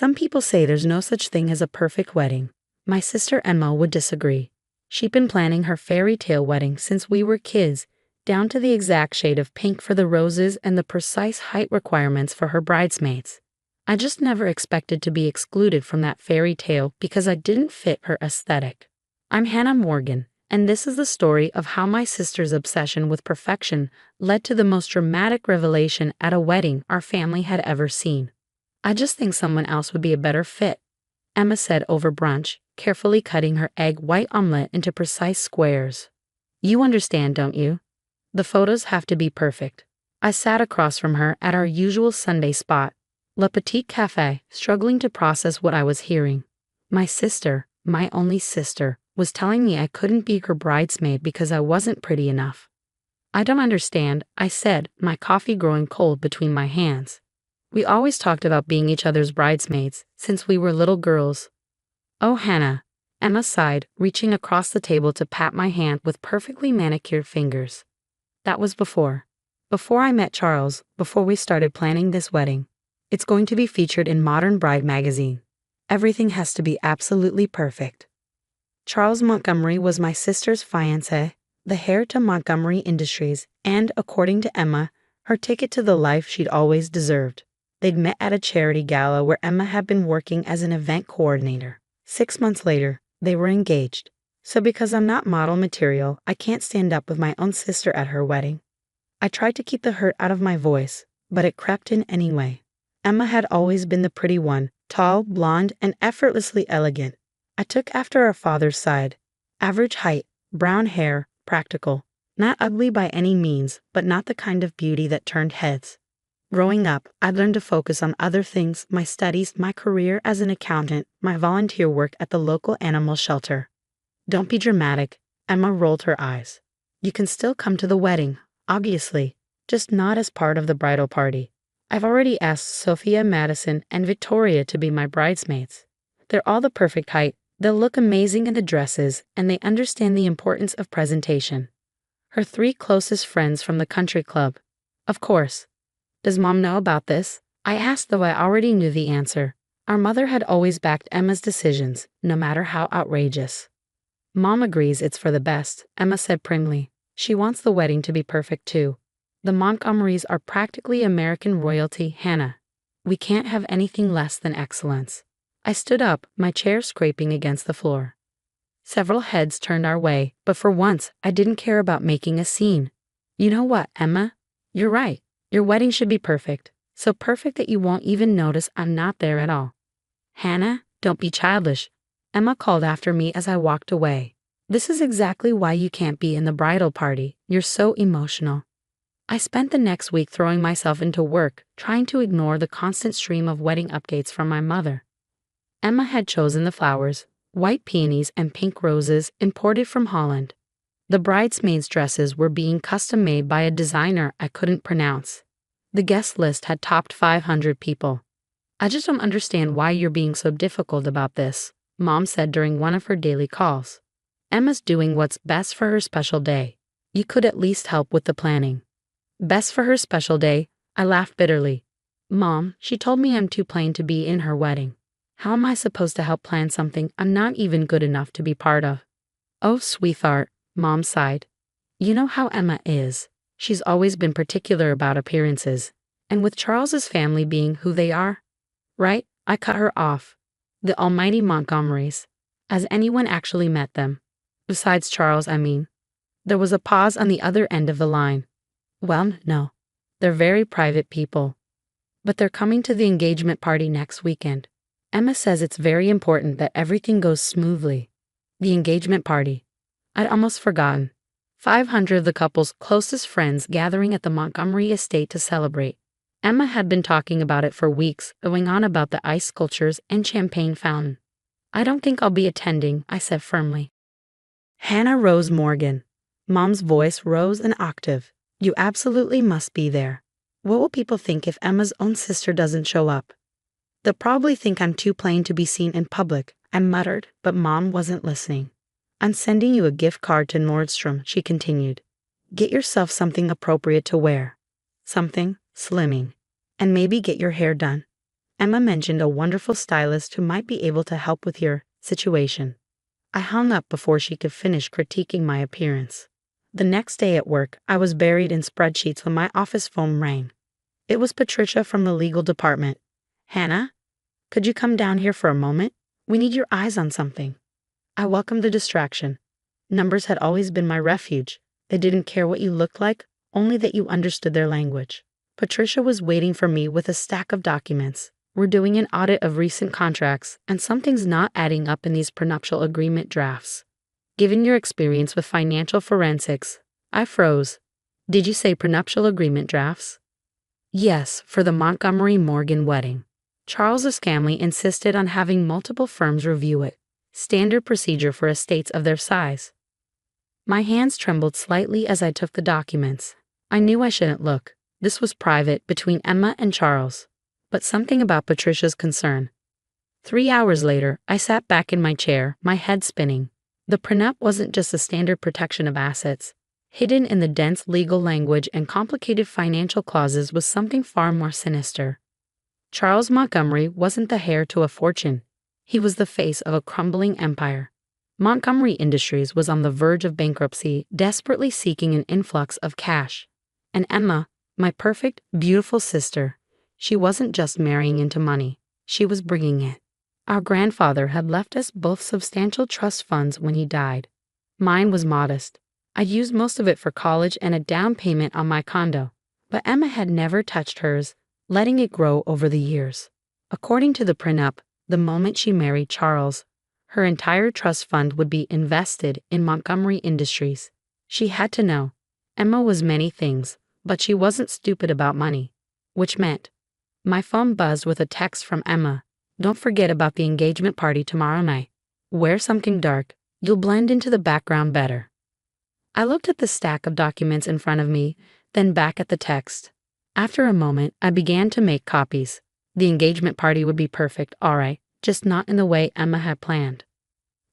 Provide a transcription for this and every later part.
Some people say there's no such thing as a perfect wedding. My sister Emma would disagree. She'd been planning her fairy tale wedding since we were kids, down to the exact shade of pink for the roses and the precise height requirements for her bridesmaids. I just never expected to be excluded from that fairy tale because I didn't fit her aesthetic. I'm Hannah Morgan, and this is the story of how my sister's obsession with perfection led to the most dramatic revelation at a wedding our family had ever seen. I just think someone else would be a better fit, Emma said over brunch, carefully cutting her egg white omelette into precise squares. You understand, don't you? The photos have to be perfect. I sat across from her at our usual Sunday spot, Le Petit Café, struggling to process what I was hearing. My sister, my only sister, was telling me I couldn't be her bridesmaid because I wasn't pretty enough. I don't understand, I said, my coffee growing cold between my hands. We always talked about being each other's bridesmaids since we were little girls. Oh, Hannah, Emma sighed, reaching across the table to pat my hand with perfectly manicured fingers. That was before I met Charles, before we started planning this wedding. It's going to be featured in Modern Bride magazine. Everything has to be absolutely perfect. Charles Montgomery was my sister's fiancé, the heir to Montgomery Industries, and, according to Emma, her ticket to the life she'd always deserved. They'd met at a charity gala where Emma had been working as an event coordinator. 6 months later, they were engaged. So because I'm not model material, I can't stand up with my own sister at her wedding. I tried to keep the hurt out of my voice, but it crept in anyway. Emma had always been the pretty one, tall, blonde, and effortlessly elegant. I took after our father's side. Average height, brown hair, practical. Not ugly by any means, but not the kind of beauty that turned heads. Growing up, I learned to focus on other things, my studies, my career as an accountant, my volunteer work at the local animal shelter. Don't be dramatic, Emma rolled her eyes. You can still come to the wedding, obviously, just not as part of the bridal party. I've already asked Sophia, Madison, and Victoria to be my bridesmaids. They're all the perfect height, they'll look amazing in the dresses, and they understand the importance of presentation. Her 3 closest friends from the country club. Of course. Does Mom know about this? I asked, though I already knew the answer. Our mother had always backed Emma's decisions, no matter how outrageous. Mom agrees it's for the best, Emma said primly. She wants the wedding to be perfect too. The Montgomerys are practically American royalty, Hannah. We can't have anything less than excellence. I stood up, my chair scraping against the floor. Several heads turned our way, but for once, I didn't care about making a scene. You know what, Emma? You're right. Your wedding should be perfect. So perfect that you won't even notice I'm not there at all. Hannah, don't be childish, Emma called after me as I walked away. This is exactly why you can't be in the bridal party. You're so emotional. I spent the next week throwing myself into work, trying to ignore the constant stream of wedding updates from my mother. Emma had chosen the flowers, white peonies and pink roses imported from Holland. The bridesmaids' dresses were being custom made by a designer I couldn't pronounce. The guest list had topped 500 people. I just don't understand why you're being so difficult about this, Mom said during one of her daily calls. Emma's doing what's best for her special day. You could at least help with the planning. Best for her special day, I laughed bitterly. Mom, she told me I'm too plain to be in her wedding. How am I supposed to help plan something I'm not even good enough to be part of? Oh, sweetheart, Mom sighed. You know how Emma is. She's always been particular about appearances. And with Charles's family being who they are, right? I cut her off. The almighty Montgomerys. Has anyone actually met them? Besides Charles, I mean. There was a pause on the other end of the line. Well, no. They're very private people. But they're coming to the engagement party next weekend. Emma says it's very important that everything goes smoothly. The engagement party. I'd almost forgotten. 500 of the couple's closest friends gathering at the Montgomery estate to celebrate. Emma had been talking about it for weeks, going on about the ice sculptures and champagne fountain. I don't think I'll be attending, I said firmly. Hannah Rose Morgan. Mom's voice rose an octave. You absolutely must be there. What will people think if Emma's own sister doesn't show up? They'll probably think I'm too plain to be seen in public, I muttered, but Mom wasn't listening. I'm sending you a gift card to Nordstrom, she continued. Get yourself something appropriate to wear. Something slimming. And maybe get your hair done. Emma mentioned a wonderful stylist who might be able to help with your situation. I hung up before she could finish critiquing my appearance. The next day at work, I was buried in spreadsheets when my office phone rang. It was Patricia from the legal department. Hannah, could you come down here for a moment? We need your eyes on something. I welcomed the distraction. Numbers had always been my refuge. They didn't care what you looked like, only that you understood their language. Patricia was waiting for me with a stack of documents. We're doing an audit of recent contracts, and something's not adding up in these prenuptial agreement drafts. Given your experience with financial forensics, I froze. Did you say prenuptial agreement drafts? Yes, for the Montgomery Morgan wedding. Charles's family insisted on having multiple firms review it, standard procedure for estates of their size. My hands trembled slightly as I took the documents. I knew I shouldn't look. This was private between Emma and Charles. But something about Patricia's concern. 3 hours later, I sat back in my chair, my head spinning. The prenup wasn't just a standard protection of assets. Hidden in the dense legal language and complicated financial clauses was something far more sinister. Charles Montgomery wasn't the heir to a fortune. He was the face of a crumbling empire. Montgomery Industries was on the verge of bankruptcy, desperately seeking an influx of cash. And Emma, my perfect, beautiful sister, she wasn't just marrying into money, she was bringing it. Our grandfather had left us both substantial trust funds when he died. Mine was modest. I'd used most of it for college and a down payment on my condo, but Emma had never touched hers, letting it grow over the years. According to the prenup, the moment she married Charles, her entire trust fund would be invested in Montgomery Industries. She had to know. Emma was many things, but she wasn't stupid about money, which meant my phone buzzed with a text from Emma. Don't forget about the engagement party tomorrow night. Wear something dark. You'll blend into the background better. I looked at the stack of documents in front of me, then back at the text. After a moment, I began to make copies. The engagement party would be perfect, all right, just not in the way Emma had planned.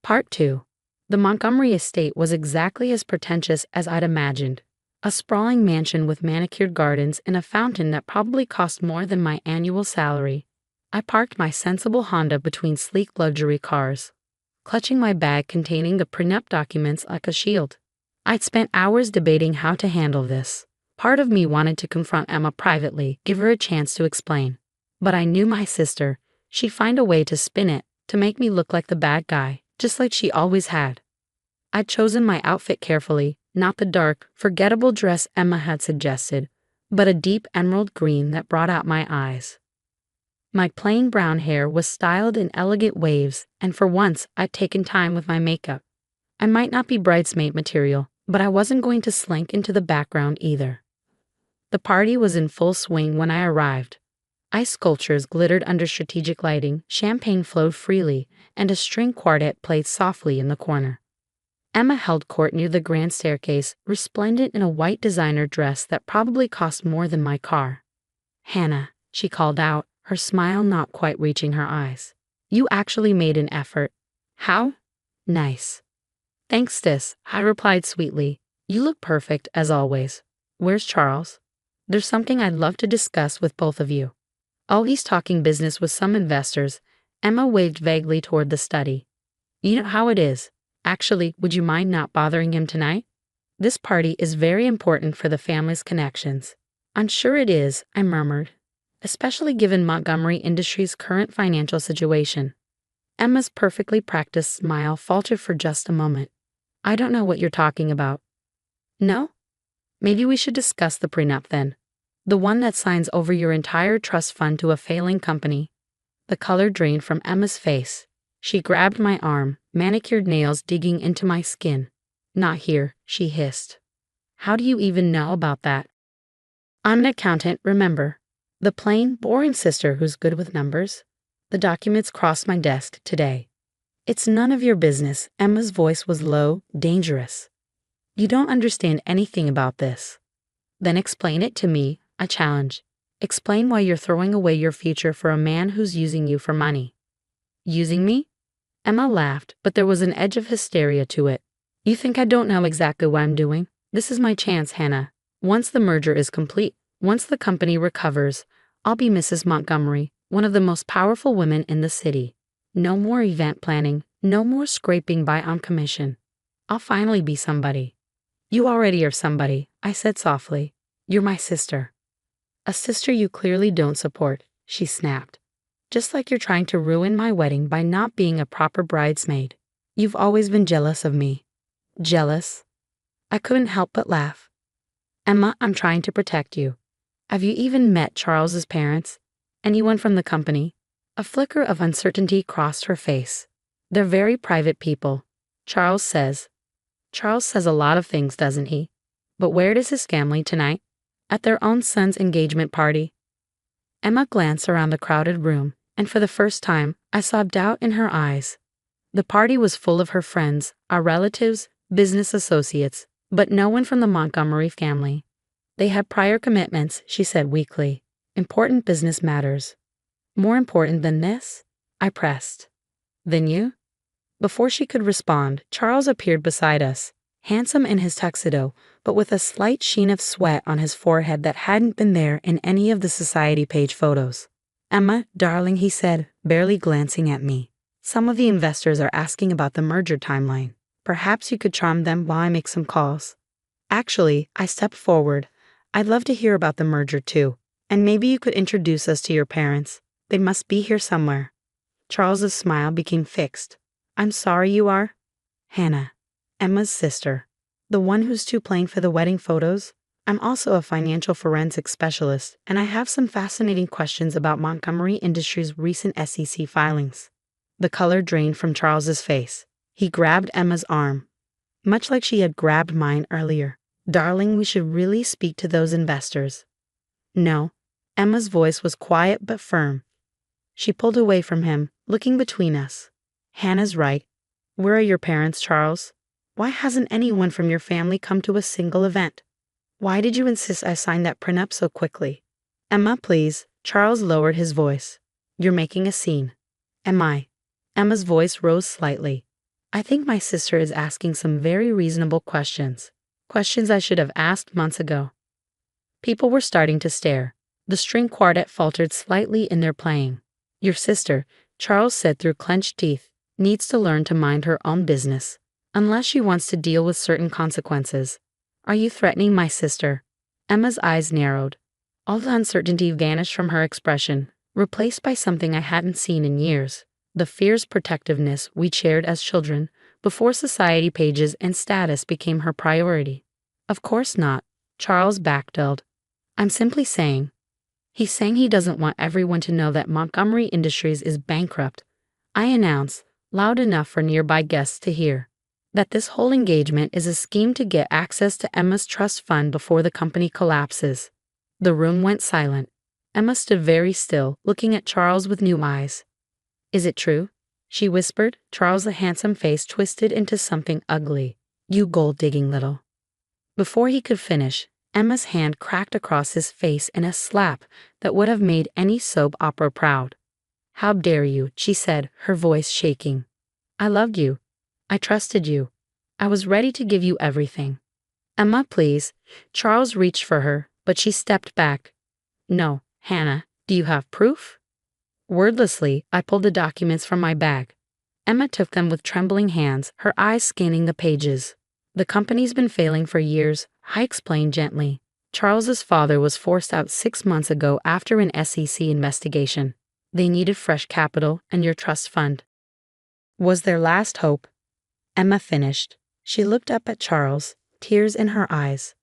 Part 2. The Montgomery estate was exactly as pretentious as I'd imagined. A sprawling mansion with manicured gardens and a fountain that probably cost more than my annual salary. I parked my sensible Honda between sleek luxury cars, clutching my bag containing the prenup documents like a shield. I'd spent hours debating how to handle this. Part of me wanted to confront Emma privately, give her a chance to explain. But I knew my sister. She'd find a way to spin it, to make me look like the bad guy, just like she always had. I'd chosen my outfit carefully, not the dark, forgettable dress Emma had suggested, but a deep emerald green that brought out my eyes. My plain brown hair was styled in elegant waves, and for once I'd taken time with my makeup. I might not be bridesmaid material, but I wasn't going to slink into the background either. The party was in full swing when I arrived. Ice sculptures glittered under strategic lighting, champagne flowed freely, and a string quartet played softly in the corner. Emma held court near the grand staircase, resplendent in a white designer dress that probably cost more than my car. "Hannah," she called out, her smile not quite reaching her eyes. "You actually made an effort. How? Nice." "Thanks, sis," I replied sweetly. "You look perfect, as always. Where's Charles? There's something I'd love to discuss with both of you." "Oh, he's talking business with some investors." Emma waved vaguely toward the study. "You know how it is. Actually, would you mind not bothering him tonight? This party is very important for the family's connections." "I'm sure it is," I murmured, especially given Montgomery Industries' current financial situation. Emma's perfectly practiced smile faltered for just a moment. "I don't know what you're talking about." "No? Maybe we should discuss the prenup then. The one that signs over your entire trust fund to a failing company." The color drained from Emma's face. She grabbed my arm, manicured nails digging into my skin. "Not here," she hissed. "How do you even know about that?" "I'm an accountant, remember. The plain, boring sister who's good with numbers. The documents crossed my desk today." "It's none of your business." Emma's voice was low, dangerous. "You don't understand anything about this." "Then explain it to me," I challenged. "Explain why you're throwing away your future for a man who's using you for money." "Using me?" Emma laughed, but there was an edge of hysteria to it. "You think I don't know exactly what I'm doing? This is my chance, Hannah. Once the merger is complete, once the company recovers, I'll be Mrs. Montgomery, one of the most powerful women in the city. No more event planning, no more scraping by on commission. I'll finally be somebody. You already are somebody, I said softly. You're my sister. A sister you clearly don't support, she snapped. Just like you're trying to ruin my wedding by not being a proper bridesmaid. You've always been jealous of me. Jealous? I couldn't help but laugh. Emma, I'm trying to protect you. Have you even met Charles's parents? Anyone from the company? A flicker of uncertainty crossed her face. They're very private people, Charles says. Charles says a lot of things, doesn't he? But where is his family tonight? At their own son's engagement party? Emma glanced around the crowded room, and for the first time, I saw doubt in her eyes. The party was full of her friends, our relatives, business associates, but no one from the Montgomery family. They had prior commitments, she said weakly. Important business matters. More important than this? I pressed. Than you? Before she could respond, Charles appeared beside us, handsome in his tuxedo, but with a slight sheen of sweat on his forehead that hadn't been there in any of the society page photos. Emma, darling, he said, barely glancing at me. Some of the investors are asking about the merger timeline. Perhaps you could charm them while I make some calls. Actually, I stepped forward. I'd love to hear about the merger too, and maybe you could introduce us to your parents. They must be here somewhere. Charles's smile became fixed. I'm sorry you are? Hannah, Emma's sister. The one who's too plain for the wedding photos? I'm also a financial forensics specialist, and I have some fascinating questions about Montgomery Industries' recent SEC filings. The color drained from Charles's face. He grabbed Emma's arm, much like she had grabbed mine earlier. Darling, we should really speak to those investors. No. Emma's voice was quiet but firm. She pulled away from him, looking between us. Hannah's right. Where are your parents, Charles? Why hasn't anyone from your family come to a single event? Why did you insist I sign that prenup so quickly? Emma, please. Charles lowered his voice. You're making a scene. Am I? Emma's voice rose slightly. I think my sister is asking some very reasonable questions. Questions I should have asked months ago. People were starting to stare. The string quartet faltered slightly in their playing. Your sister, Charles said through clenched teeth, needs to learn to mind her own business, unless she wants to deal with certain consequences. Are you threatening my sister? Emma's eyes narrowed. All the uncertainty vanished from her expression, replaced by something I hadn't seen in years. The fierce protectiveness we shared as children, before society pages and status became her priority. Of course not, Charles backpedaled. I'm simply saying. He's saying he doesn't want everyone to know that Montgomery Industries is bankrupt. I announce, loud enough for nearby guests to hear, that this whole engagement is a scheme to get access to Emma's trust fund before the company collapses. The room went silent. Emma stood very still, looking at Charles with new eyes. Is it true? She whispered. Charles' handsome face twisted into something ugly. You gold-digging little. Before he could finish, Emma's hand cracked across his face in a slap that would have made any soap opera proud. How dare you, she said, her voice shaking. I loved you. I trusted you. I was ready to give you everything. Emma, please. Charles reached for her, but she stepped back. No, Hannah, do you have proof? Wordlessly, I pulled the documents from my bag. Emma took them with trembling hands, her eyes scanning the pages. The company's been failing for years, I explained gently. Charles's father was forced out 6 months ago after an SEC investigation. They needed fresh capital and your trust fund was their last hope. Emma finished. She looked up at Charles, tears in her eyes.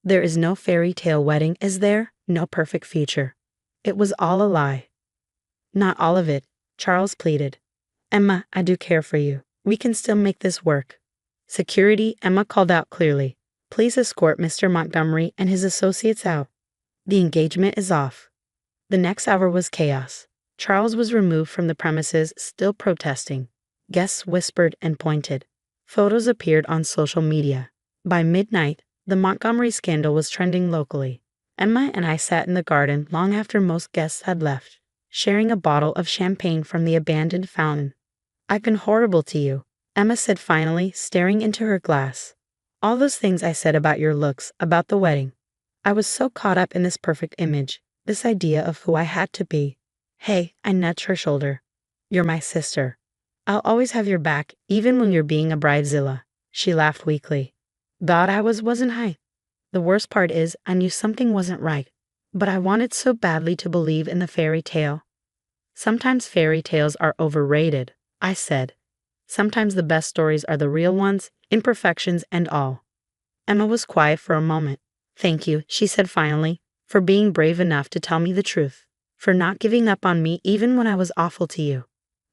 There is no fairy tale wedding, is there? No perfect future. It was all a lie. Not all of it, Charles pleaded. Emma, I do care for you. We can still make this work. Security, Emma called out clearly. Please escort Mr. Montgomery and his associates out. The engagement is off. The next hour was chaos. Charles was removed from the premises, still protesting. Guests whispered and pointed. Photos appeared on social media. By midnight, the Montgomery scandal was trending locally. Emma and I sat in the garden long after most guests had left, sharing a bottle of champagne from the abandoned fountain. I've been horrible to you, Emma said finally, staring into her glass. All those things I said about your looks, about the wedding. I was so caught up in this perfect image, this idea of who I had to be. Hey, I nudged her shoulder. You're my sister. I'll always have your back, even when you're being a bridezilla. She laughed weakly. Thought I wasn't I? The worst part is, I knew something wasn't right. But I wanted so badly to believe in the fairy tale. Sometimes fairy tales are overrated, I said. Sometimes the best stories are the real ones, imperfections and all. Emma was quiet for a moment. Thank you, she said finally, for being brave enough to tell me the truth. For not giving up on me even when I was awful to you.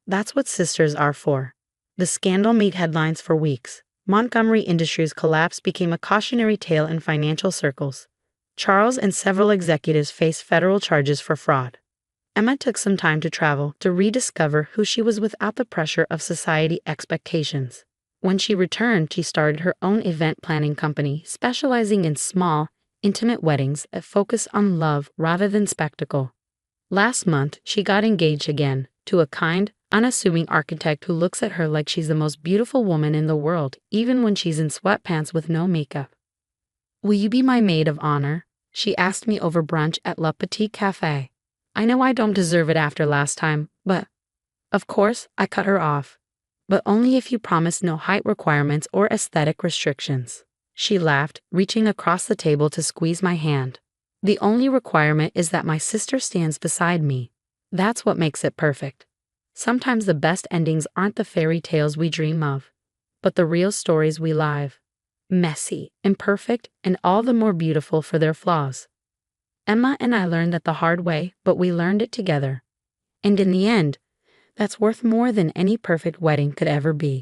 That's what sisters are for. The scandal made headlines for weeks. Montgomery Industries' collapse became a cautionary tale in financial circles. Charles and several executives faced federal charges for fraud. Emma took some time to travel to rediscover who she was without the pressure of society expectations. When she returned, she started her own event planning company, specializing in small, intimate weddings that focus on love rather than spectacle. Last month, she got engaged again to a kind, unassuming architect who looks at her like she's the most beautiful woman in the world, even when she's in sweatpants with no makeup. Will you be my maid of honor? She asked me over brunch at Le Petit Café. I know I don't deserve it after last time, but... Of course, I cut her off. But only if you promise no height requirements or aesthetic restrictions. She laughed, reaching across the table to squeeze my hand. The only requirement is that my sister stands beside me. That's what makes it perfect. Sometimes the best endings aren't the fairy tales we dream of, but the real stories we live. Messy, imperfect, and all the more beautiful for their flaws. Emma and I learned that the hard way, but we learned it together. And in the end, that's worth more than any perfect wedding could ever be.